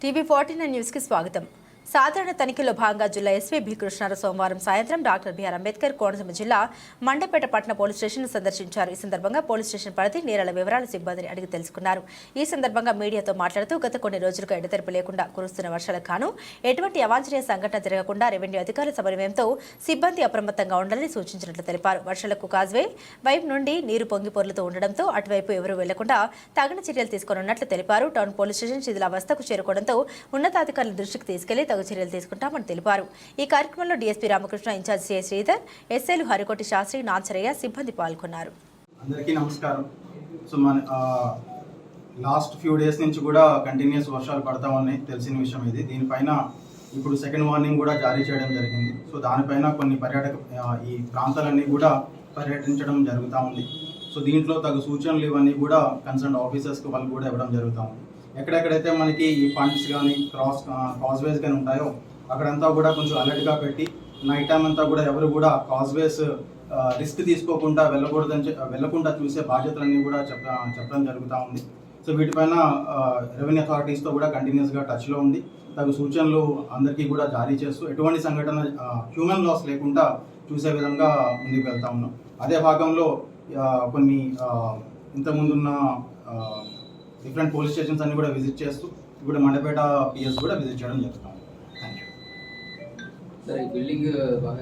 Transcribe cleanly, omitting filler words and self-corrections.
టీవీ49 news కి స్వాగతం. సాధారణ తనిఖీలో భాగంగా జిల్లా ఎస్పీ బి కృష్ణారావు సోమవారం సాయంత్రం డాక్టర్ బిఆర్ అంబేద్కర్ కోనసీమ జిల్లా మండపేట పట్టణ పోలీస్ స్టేషన్ సందర్శించారు. ఈ సందర్భంగా పోలీస్ స్టేషన్ పరిధి నేరాల వివరాలు సిబ్బందిని అడిగి తెలుసుకున్నారు. ఈ సందర్భంగా మీడియాతో మాట్లాడుతూ గత కొన్ని రోజులుగా ఎడతెరిపి లేకుండా కురుస్తున్న వర్షాలకు గాను ఎటువంటి అవాంఛనీయ సంఘటన జరగకుండా రెవెన్యూ అధికారుల సమన్వయంతో సిబ్బంది అప్రమత్తంగా ఉండాలని సూచించినట్లు తెలిపారు. వర్షాలకు కాజ్వే వైపు నుండి నీరు పొంగి పొర్లుతూ ఉండడంతో అటువైపు ఎవరూ వెళ్లకుండా తగిన చర్యలు తీసుకున్నట్లు తెలిపారు. టౌన్ పోలీస్ స్టేషన్ శిథిలావస్థకు చేరుకోవడంతో ఉన్నతాధికారుల దృష్టికి తీసుకెళ్లి చర్యలు తీసుకుంటామని తెలిపారు. ఈ కార్యక్రమంలో DSP Ramakrishna, incharge CI Sridhar, ఎస్ఐలు హరికోటి శాస్త్రి, నాన్సరయ్య సిబ్బంది పాల్గొన్నారు. అందరికీ నమస్కారం. సో మన లాస్ట్ ఫ్యూ డేస్ నుంచి కూడా కంటిన్యూస్ వర్షాలు పడతా ఉన్నాయి, తెలిసిన విషయం ఇది. దీనిపైన ఇప్పుడు సెకండ్ వార్నింగ్ కూడా జారీ చేయడం జరిగింది. సో దానిపైన కొన్ని ఈ ప్రాంతాలన్నీ కూడా పర్యటించడం జరుగుతూ ఉంది. సో దీంట్లో తగు సూచనలు ఇవన్నీ కూడా కన్సర్న్ ఆఫీసర్స్కి వాళ్ళు కూడా ఇవ్వడం జరుగుతూ ఉంది. ఎక్కడెక్కడైతే మనకి ఈ ఫండ్స్ కానీ కాజ్వేస్ కానీ ఉంటాయో అక్కడంతా కూడా కొంచెం అలర్ట్గా పెట్టి నైట్ టైం అంతా కూడా ఎవరు కూడా కాజ్వేస్ రిస్క్ తీసుకోకుండా వెళ్ళకుండా చూసే బాధ్యతలన్నీ కూడా చెప్పడం జరుగుతూ ఉంది. సో వీటిపైన రెవెన్యూ అథారిటీస్తో కూడా కంటిన్యూస్గా టచ్లో ఉంది. తగు సూచనలు అందరికీ కూడా జారీ చేస్తూ ఎటువంటి సంఘటన హ్యూమన్ లాస్ లేకుండా చూసే విధంగా ముందుకు వెళ్తా ఉన్నాం. అదే భాగంలో కొన్ని ఇంతకుముందున్న డిఫరెంట్ పోలీస్ స్టేషన్స్ అన్ని కూడా విజిట్ చేస్తూ ఇప్పుడు మండపేట పిఎస్ కూడా విజిట్ చేయడం జరుగుతుంది. Thank you.